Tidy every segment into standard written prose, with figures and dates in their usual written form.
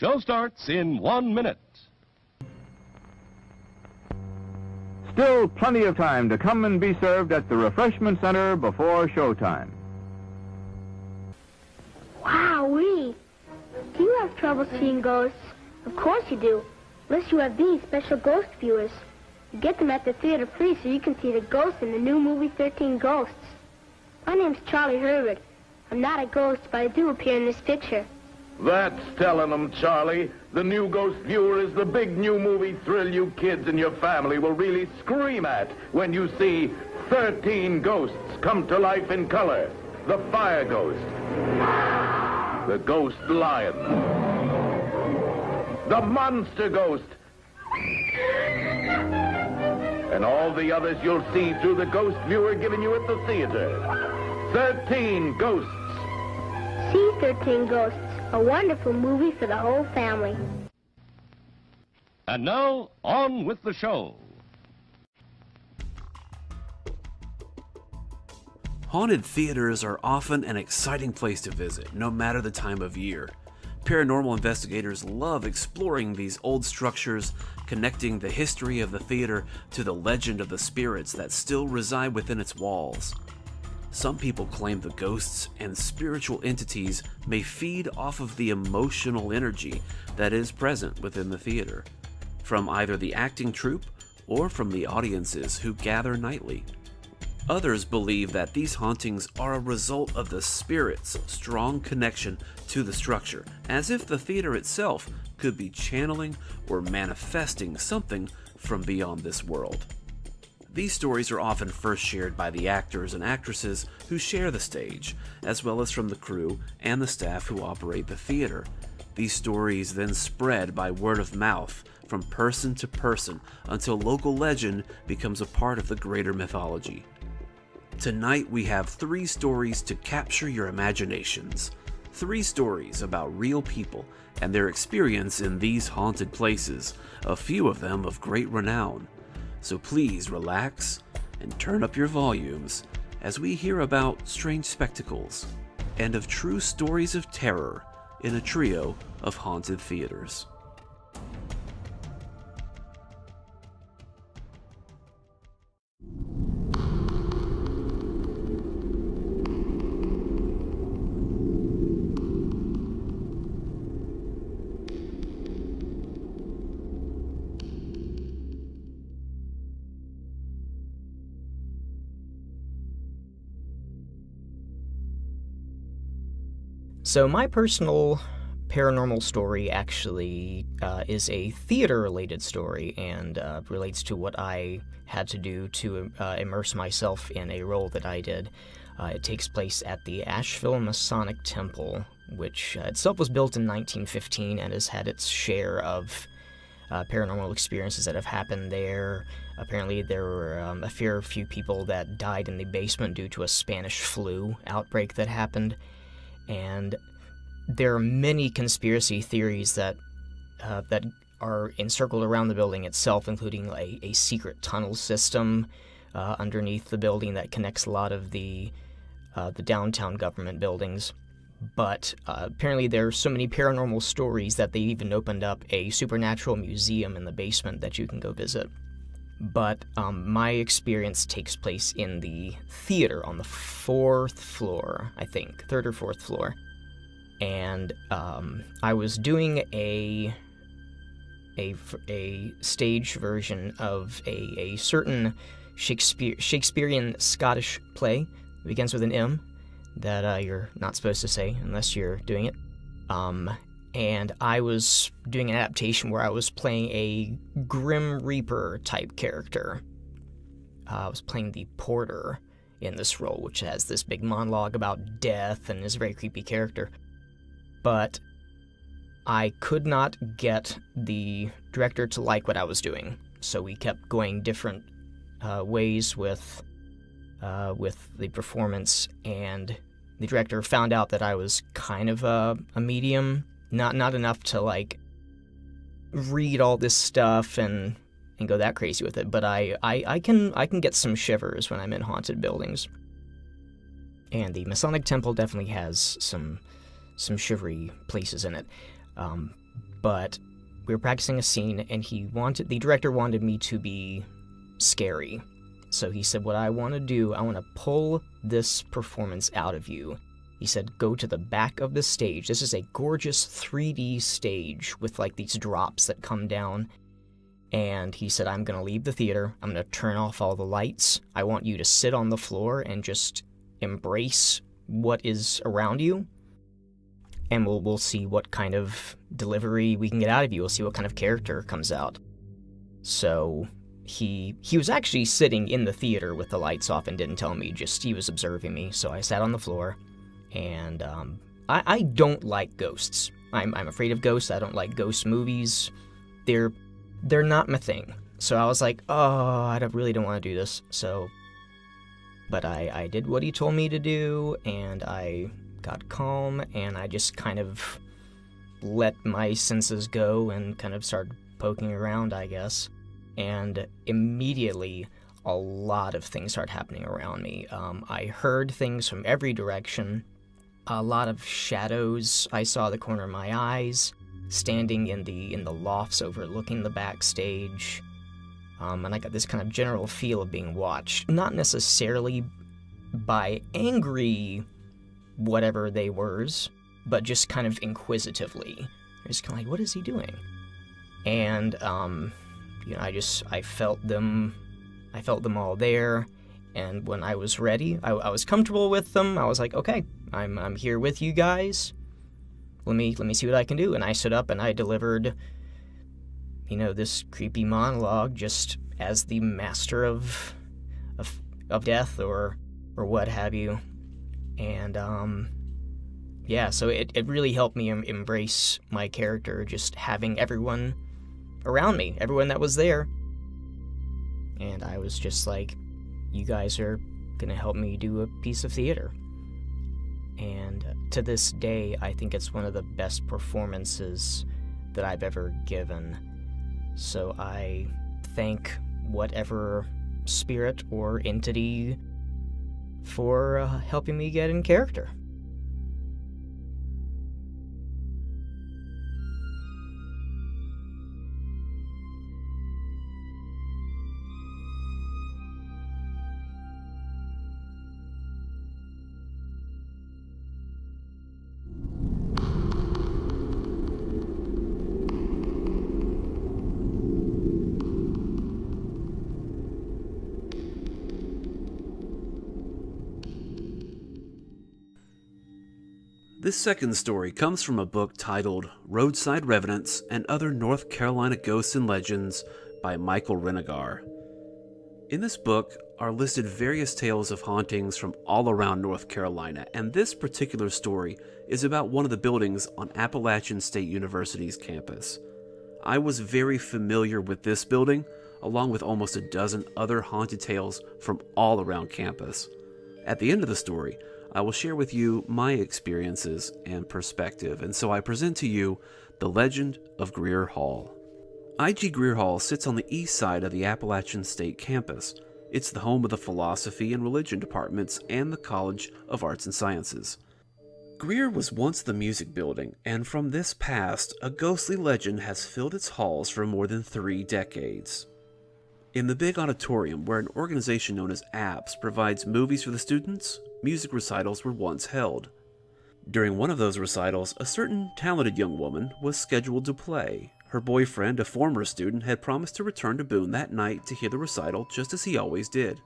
Show starts in 1 minute. Still plenty of time to come and be served at the refreshment center before showtime. Wowee! Do you have trouble seeing ghosts? Of course you do. Unless you have these special ghost viewers. You get them at the theater free so you can see the ghosts in the new movie 13 Ghosts. My name's Charlie Herbert. I'm not a ghost, but I do appear in this picture. That's telling them, Charlie. The new Ghost Viewer is the big new movie thrill you kids and your family will really scream at when you see 13 ghosts come to life in color. The Fire Ghost, the Ghost Lion, the Monster Ghost, and all the others you'll see through the Ghost Viewer giving you at the theater. 13 Ghosts. See 13 Ghosts. A wonderful movie for the whole family. And now, on with the show. Haunted theaters are often an exciting place to visit, no matter the time of year. Paranormal investigators love exploring these old structures, connecting the history of the theater to the legend of the spirits that still reside within its walls. Some people claim the ghosts and spiritual entities may feed off of the emotional energy that is present within the theater, from either the acting troupe or from the audiences who gather nightly. Others believe that these hauntings are a result of the spirit's strong connection to the structure, as if the theater itself could be channeling or manifesting something from beyond this world. These stories are often first shared by the actors and actresses who share the stage, as well as from the crew and the staff who operate the theater. These stories then spread by word of mouth from person to person until local legend becomes a part of the greater mythology. Tonight we have 3 stories to capture your imaginations. 3 stories about real people and their experience in these haunted places, a few of them of great renown. So please relax and turn up your volumes as we hear about strange spectacles and of true stories of terror in a trio of haunted theaters. So my personal paranormal story actually is a theater-related story and relates to what I had to do to immerse myself in a role that I did. It takes place at the Asheville Masonic Temple, which itself was built in 1915 and has had its share of paranormal experiences that have happened there. Apparently there were a fair few people that died in the basement due to a Spanish flu outbreak that happened. And there are many conspiracy theories that are encircled around the building itself, including a secret tunnel system underneath the building that connects a lot of the downtown government buildings. But apparently there are so many paranormal stories that they even opened up a supernatural museum in the basement that you can go visit. But my experience takes place in the theater on the 4th floor, I think, 3rd or 4th floor. And I was doing a stage version of a certain Shakespearean Scottish play. It begins with an M that you're not supposed to say unless you're doing it. And I was doing an adaptation where I was playing a Grim Reaper type character. I was playing the porter in this role, which has this big monologue about death and is a very creepy character. But I could not get the director to like what I was doing, so we kept going different ways with the performance, and the director found out that I was kind of a medium. Not enough to, like, read all this stuff and go that crazy with it, but I can get some shivers when I'm in haunted buildings. And the Masonic Temple definitely has some shivery places in it. but we were practicing a scene, and the director wanted me to be scary. So he said, what I want to do, I want to pull this performance out of you. He said, go to the back of the stage. This is a gorgeous 3D stage with like these drops that come down. And he said, I'm going to leave the theater. I'm going to turn off all the lights. I want you to sit on the floor and just embrace what is around you. And we'll see what kind of delivery we can get out of you. We'll see what kind of character comes out. So he was actually sitting in the theater with the lights off and didn't tell me, just he was observing me. So I sat on the floor, and I don't like ghosts. I'm afraid of ghosts. I don't like ghost movies. They're not my thing. So I was like, oh, I really don't want to do this. But I did what he told me to do, and I got calm, and I just kind of let my senses go and kind of started poking around, I guess. And immediately, a lot of things started happening around me. I heard things from every direction. A lot of shadows. I saw the corner of my eyes, standing in the lofts overlooking the backstage. And I got this kind of general feel of being watched. Not necessarily by angry whatever they were, but just kind of inquisitively. Just kind of like, what is he doing? And, I felt them all there, and when I was ready, I was comfortable with them. I was like, okay, I'm here with you guys. Let me see what I can do. And I stood up and I delivered, this creepy monologue just as the master of death or what have you. And, so it really helped me embrace my character, just having everyone around me, everyone that was there. And I was just like, you guys are gonna help me do a piece of theater. And to this day, I think it's one of the best performances that I've ever given. So I thank whatever spirit or entity for helping me get in character. This second story comes from a book titled Roadside Revenants and Other North Carolina Ghosts and Legends by Michael Renegar. In this book are listed various tales of hauntings from all around North Carolina, and this particular story is about one of the buildings on Appalachian State University's campus. I was very familiar with this building, along with almost a dozen other haunted tales from all around campus. At the end of the story, I will share with you my experiences and perspective, and so I present to you The Legend of Greer Hall. I.G. Greer Hall sits on the east side of the Appalachian State campus. It's the home of the Philosophy and Religion departments and the College of Arts and Sciences. Greer was once the music building, and from this past, a ghostly legend has filled its halls for more than 3 decades. In the big auditorium, where an organization known as APS provides movies for the students, music recitals were once held. During one of those recitals, a certain talented young woman was scheduled to play. Her boyfriend, a former student, had promised to return to Boone that night to hear the recital just as he always did.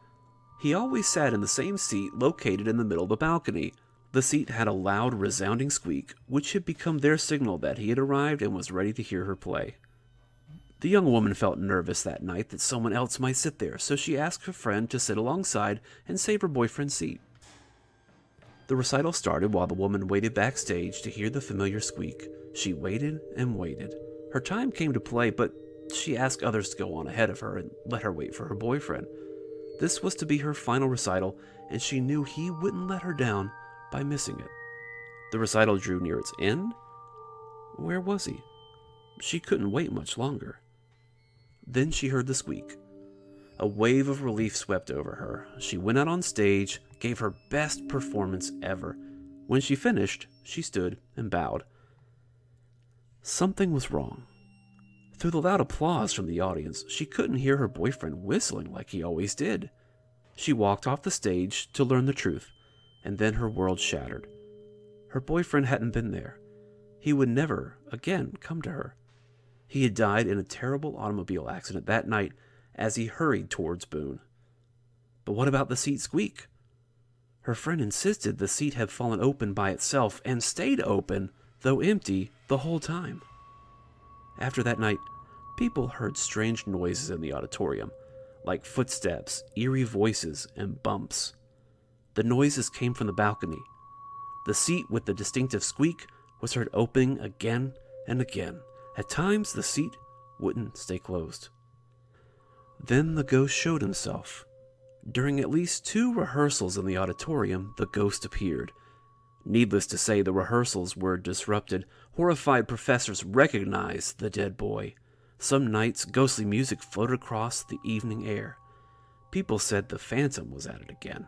He always sat in the same seat located in the middle of the balcony. The seat had a loud, resounding squeak, which had become their signal that he had arrived and was ready to hear her play. The young woman felt nervous that night that someone else might sit there, so she asked her friend to sit alongside and save her boyfriend's seat. The recital started while the woman waited backstage to hear the familiar squeak. She waited and waited. Her time came to play, but she asked others to go on ahead of her and let her wait for her boyfriend. This was to be her final recital, and she knew he wouldn't let her down by missing it. The recital drew near its end. Where was he? She couldn't wait much longer. Then she heard the squeak. A wave of relief swept over her. She went out on stage, gave her best performance ever. When she finished, she stood and bowed. Something was wrong. Through the loud applause from the audience, she couldn't hear her boyfriend whistling like he always did. She walked off the stage to learn the truth, and then her world shattered. Her boyfriend hadn't been there. He would never again come to her. He had died in a terrible automobile accident that night as he hurried towards Boone. But what about the seat squeak? Her friend insisted the seat had fallen open by itself and stayed open, though empty, the whole time. After that night, people heard strange noises in the auditorium, like footsteps, eerie voices, and bumps. The noises came from the balcony. The seat with the distinctive squeak was heard opening again and again. At times, the seat wouldn't stay closed. Then the ghost showed himself. During at least 2 rehearsals in the auditorium, the ghost appeared. Needless to say, the rehearsals were disrupted. Horrified professors recognized the dead boy. Some nights, ghostly music floated across the evening air. People said the phantom was at it again.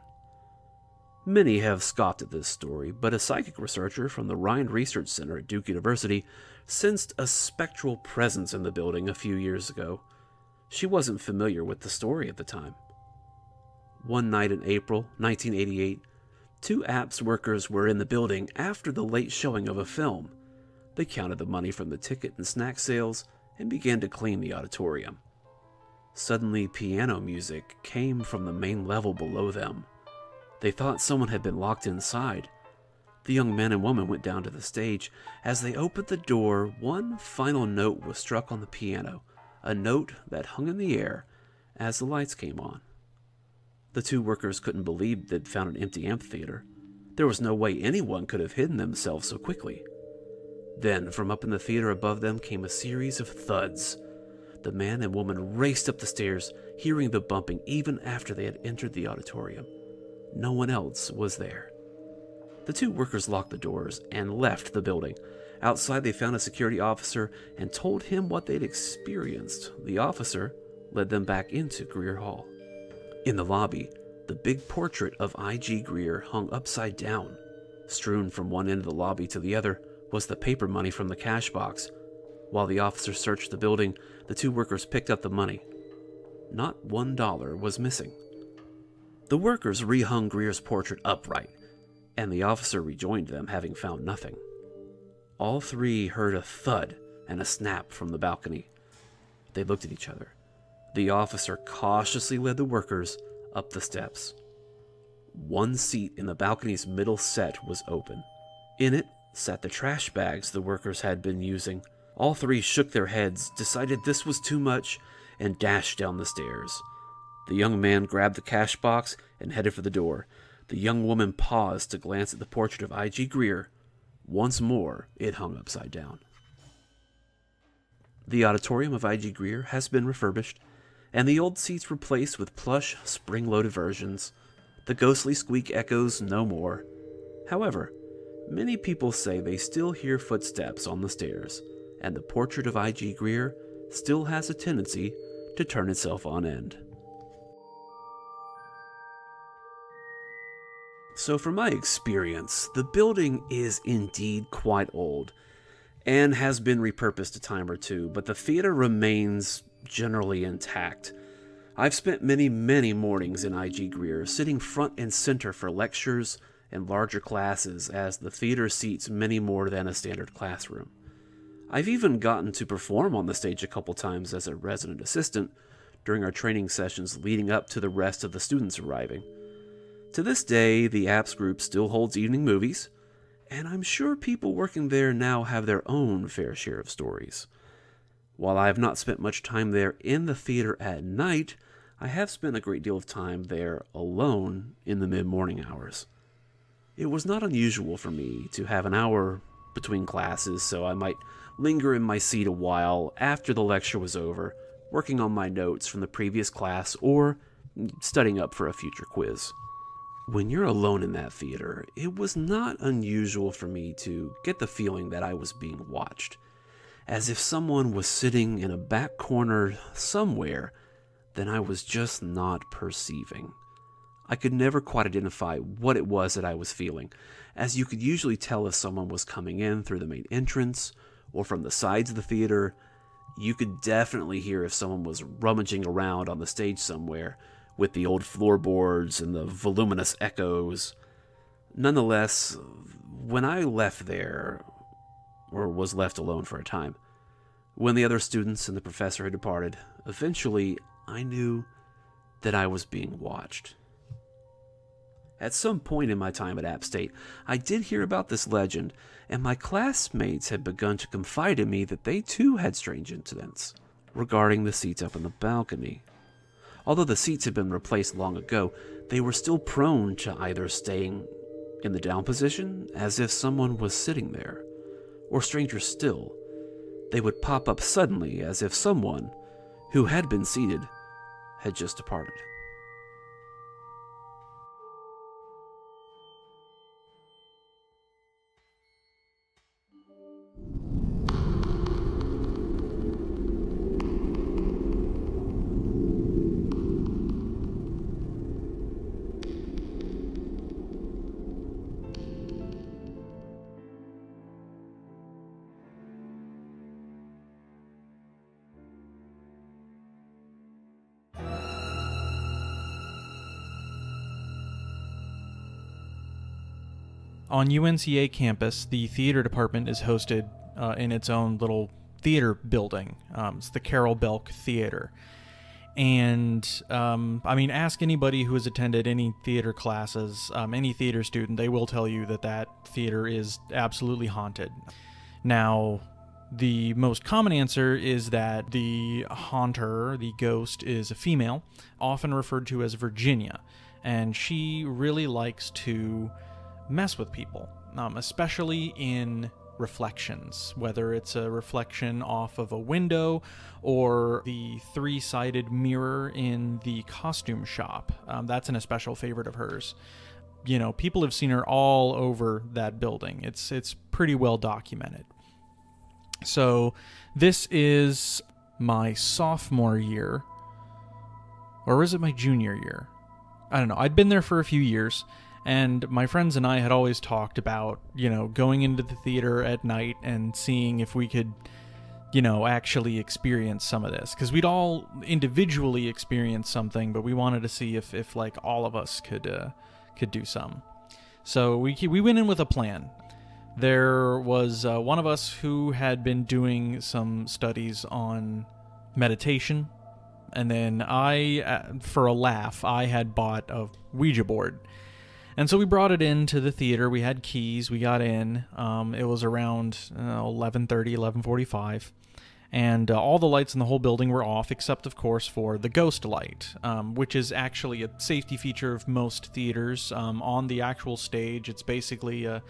Many have scoffed at this story, but a psychic researcher from the Rhine Research Center at Duke University sensed a spectral presence in the building a few years ago. She wasn't familiar with the story at the time. One night in April 1988, 2 APS workers were in the building after the late showing of a film. They counted the money from the ticket and snack sales and began to clean the auditorium. Suddenly, piano music came from the main level below them. They thought someone had been locked inside. The young man and woman went down to the stage. As they opened the door, one final note was struck on the piano, a note that hung in the air as the lights came on. The 2 workers couldn't believe they'd found an empty amphitheater. There was no way anyone could have hidden themselves so quickly. Then, from up in the theater above them came a series of thuds. The man and woman raced up the stairs, hearing the bumping even after they had entered the auditorium. No one else was there. The 2 workers locked the doors and left the building. Outside, they found a security officer and told him what they'd experienced. The officer led them back into Greer Hall. In the lobby, the big portrait of I.G. Greer hung upside down. Strewn from one end of the lobby to the other was the paper money from the cash box. While the officer searched the building, the 2 workers picked up the money. Not $1 was missing. The workers rehung Greer's portrait upright, and the officer rejoined them, having found nothing. All 3 heard a thud and a snap from the balcony. They looked at each other. The officer cautiously led the workers up the steps. One seat in the balcony's middle set was open. In it sat the trash bags the workers had been using. All 3 shook their heads, decided this was too much, and dashed down the stairs. The young man grabbed the cash box and headed for the door. The young woman paused to glance at the portrait of I.G. Greer. Once more, it hung upside down. The auditorium of I.G. Greer has been refurbished, and the old seats replaced with plush, spring-loaded versions. The ghostly squeak echoes no more. However, many people say they still hear footsteps on the stairs, and the portrait of I.G. Greer still has a tendency to turn itself on end. So from my experience, the building is indeed quite old, and has been repurposed a time or 2, but the theater remains generally intact. I've spent many mornings in I.G. Greer, sitting front and center for lectures and larger classes, as the theater seats many more than a standard classroom. I've even gotten to perform on the stage a couple times as a resident assistant during our training sessions leading up to the rest of the students arriving. To this day, the APS group still holds evening movies, and I'm sure people working there now have their own fair share of stories. While I have not spent much time there in the theater at night, I have spent a great deal of time there alone in the mid-morning hours. It was not unusual for me to have an hour between classes, so I might linger in my seat a while after the lecture was over, working on my notes from the previous class or studying up for a future quiz. When you're alone in that theater, it was not unusual for me to get the feeling that I was being watched, as if someone was sitting in a back corner somewhere that I was just not perceiving. I could never quite identify what it was that I was feeling, as you could usually tell if someone was coming in through the main entrance or from the sides of the theater, you could definitely hear if someone was rummaging around on the stage somewhere with the old floorboards and the voluminous echoes. Nonetheless, when I left there, or was left alone for a time, when the other students and the professor had departed, eventually I knew that I was being watched. At some point in my time at App State, I did hear about this legend, and my classmates had begun to confide in me that they too had strange incidents regarding the seats up in the balcony. Although the seats had been replaced long ago, they were still prone to either staying in the down position, as if someone was sitting there, or stranger still, they would pop up suddenly as if someone who had been seated had just departed. On UNCA campus, the theater department is hosted in its own little theater building. It's the Carroll Belk Theater. And, ask anybody who has attended any theater classes, any theater student, they will tell you that that theater is absolutely haunted. Now, the most common answer is that the haunter, the ghost, is a female, often referred to as Virginia. And she really likes to mess with people, especially in reflections, whether it's a reflection off of a window or the three-sided mirror in the costume shop. That's an especial favorite of hers. You know, people have seen her all over that building. It's pretty well documented. So this is my sophomore year, or is it my junior year? I don't know. I'd been there for a few years, and my friends and I had always talked about, going into the theater at night and seeing if we could, actually experience some of this. Because we'd all individually experience something, but we wanted to see if like, all of us could do some. So we went in with a plan. There was one of us who had been doing some studies on meditation. And then for a laugh, I had bought a Ouija board. And so we brought it into the theater. We had keys. We got in. It was around 11:30, 11:45. And all the lights in the whole building were off, except, of course, for the ghost light, which is actually a safety feature of most theaters. On the actual stage, it's basically a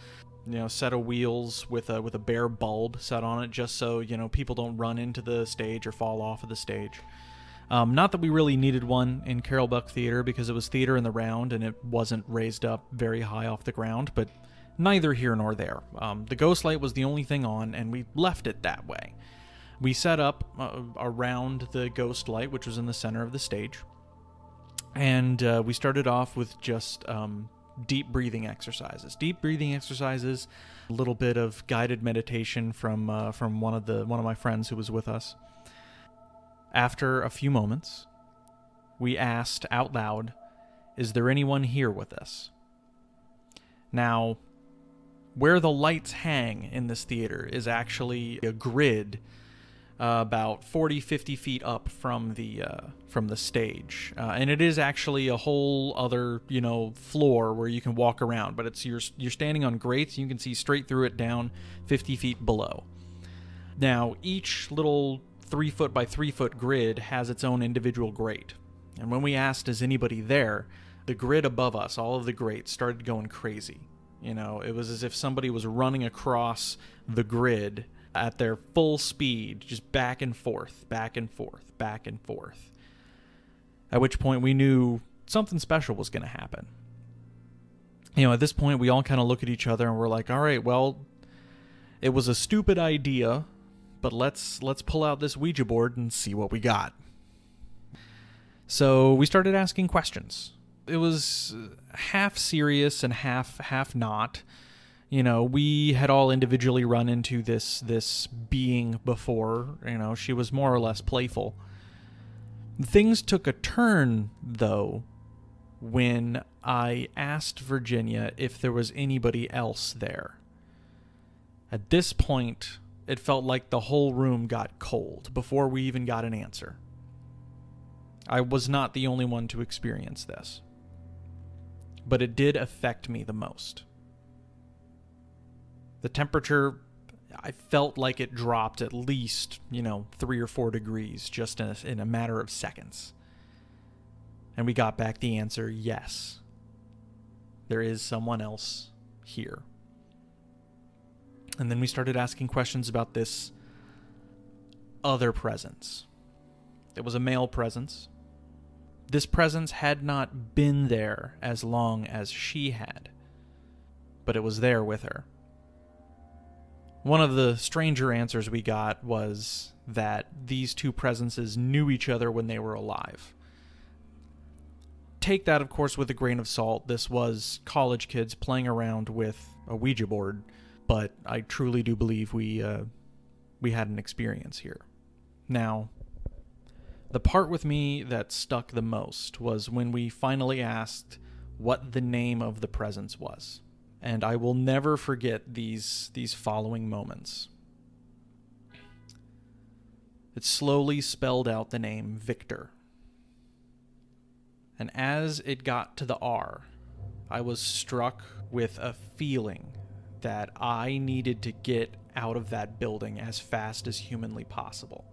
set of wheels with a bare bulb set on it, just so, people don't run into the stage or fall off of the stage. Not that we really needed one in Carroll Belk Theater, because it was theater in the round and it wasn't raised up very high off the ground, but neither here nor there. The ghost light was the only thing on, and we left it that way. We set up around the ghost light, which was in the center of the stage, and we started off with just deep breathing exercises. A little bit of guided meditation from one of my friends who was with us. After a few moments, we asked out loud, "Is there anyone here with us?" Now, where the lights hang in this theater is actually a grid about 40-50 feet up from the stage. And it is actually a whole other, floor where you can walk around, but you're standing on grates, and you can see straight through it down 50 feet below. Now, each little 3-foot by 3-foot grid has its own individual grate. And when we asked, "Is anybody there?" the grid above us, all of the grates, started going crazy. It was as if somebody was running across the grid at their full speed, just back and forth, back and forth, back and forth. At which point we knew something special was going to happen. At this point, we all kind of look at each other and we're like, all right, well, it was a stupid idea, but let's pull out this Ouija board and see what we got. So we started asking questions. It was half serious and half not. You know, we had all individually run into this being before. You know, she was more or less playful. Things took a turn, though, when I asked Virginia if there was anybody else there. At this point, it felt like the whole room got cold before we even got an answer. I was not the only one to experience this, but it did affect me the most. The temperature, I felt like it dropped at least, 3 or 4 degrees just in a matter of seconds. And we got back the answer, yes, there is someone else here. And then we started asking questions about this other presence. It was a male presence. This presence had not been there as long as she had, but it was there with her. One of the stranger answers we got was that these two presences knew each other when they were alive. Take that, of course, with a grain of salt. This was college kids playing around with a Ouija board, but I truly do believe we had an experience here. Now, the part with me that stuck the most was when we finally asked what the name of the presence was. And I will never forget these following moments. It slowly spelled out the name Victor. And as it got to the R, I was struck with a feeling that I needed to get out of that building as fast as humanly possible.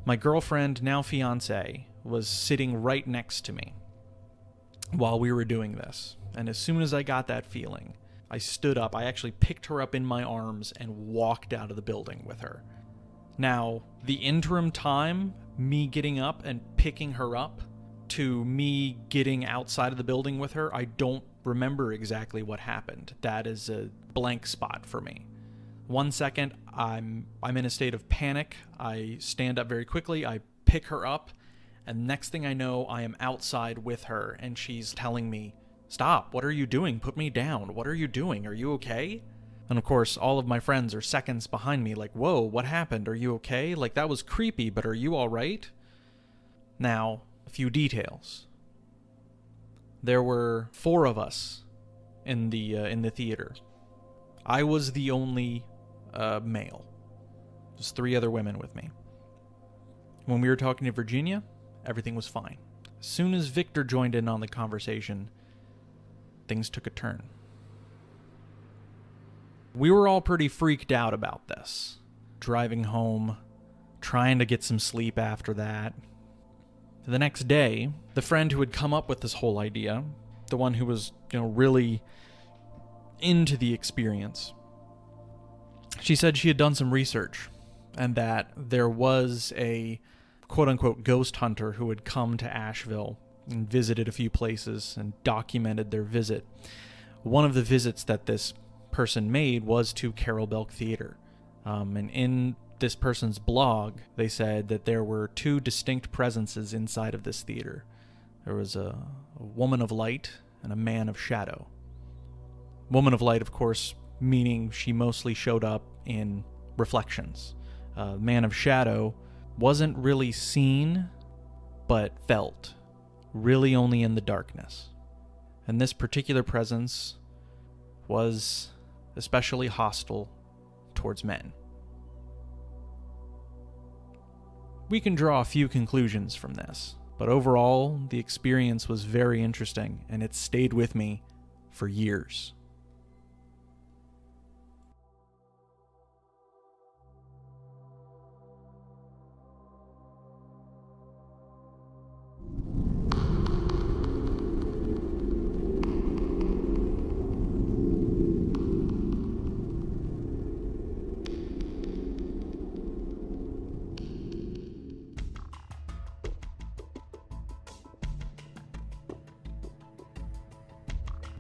My girlfriend, now fiancé, was sitting right next to me while we were doing this. And as soon as I got that feeling, I stood up. I actually picked her up in my arms and walked out of the building with her. Now, the interim time, me getting up and picking her up, to me getting outside of the building with her, I don't remember exactly what happened. That is a blank spot for me. 1 second, I'm in a state of panic. I stand up very quickly. I pick her up, and next thing I know, I am outside with her, and she's telling me, "Stop, what are you doing? Put me down. What are you doing? Are you okay?" And of course, all of my friends are seconds behind me like, "Whoa, what happened? Are you okay? Like, that was creepy, but are you all right?" Now, a few details. There were 4 of us in the theater. I was the only male. There's 3 other women with me. When we were talking to Virginia, everything was fine. As soon as Victor joined in on the conversation, things took a turn. We were all pretty freaked out about this. Driving home, trying to get some sleep after that. The next day, the friend who had come up with this whole idea, the one who was, really into the experience, she said she had done some research and that there was a quote-unquote ghost hunter who had come to Asheville and visited a few places and documented their visit. One of the visits that this person made was to Carroll Belk Theater. And in this person's blog, they said that there were 2 distinct presences inside of this theater. There was a woman of light and a man of shadow. Woman of light, of course, meaning she mostly showed up in reflections. Man of shadow wasn't really seen, but felt, really only in the darkness. And this particular presence was especially hostile towards men. We can draw a few conclusions from this, but overall, the experience was very interesting, and it stayed with me for years.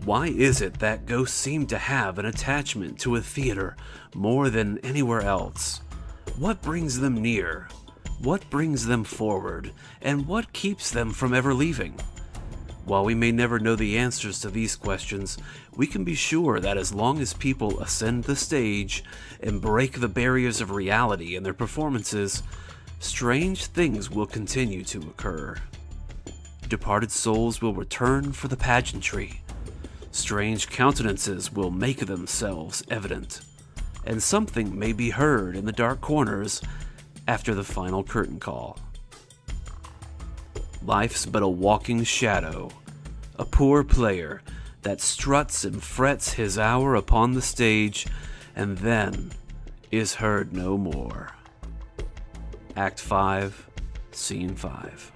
Why is it that ghosts seem to have an attachment to a theater more than anywhere else? What brings them near? What brings them forward? And what keeps them from ever leaving? While we may never know the answers to these questions, we can be sure that as long as people ascend the stage and break the barriers of reality in their performances, strange things will continue to occur. Departed souls will return for the pageantry. Strange countenances will make themselves evident, and something may be heard in the dark corners after the final curtain call. Life's but a walking shadow, a poor player that struts and frets his hour upon the stage and then is heard no more. Act 5, Scene 5.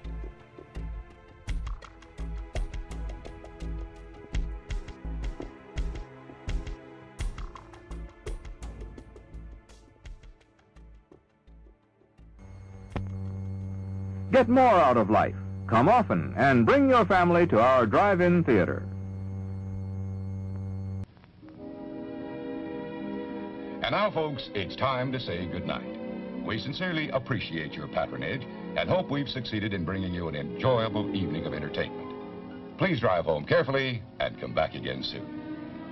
Get more out of life. Come often and bring your family to our drive-in theater. And now, folks, it's time to say goodnight. We sincerely appreciate your patronage and hope we've succeeded in bringing you an enjoyable evening of entertainment. Please drive home carefully and come back again soon.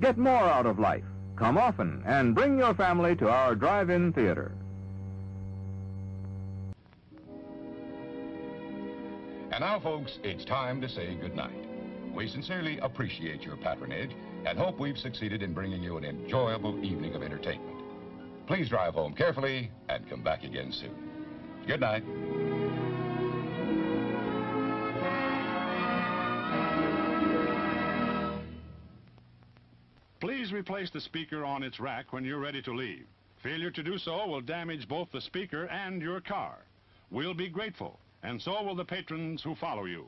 Get more out of life. Come often and bring your family to our drive-in theater. And now, folks, it's time to say goodnight. We sincerely appreciate your patronage and hope we've succeeded in bringing you an enjoyable evening of entertainment. Please drive home carefully and come back again soon. Good night. Please replace the speaker on its rack when you're ready to leave. Failure to do so will damage both the speaker and your car. We'll be grateful, and so will the patrons who follow you.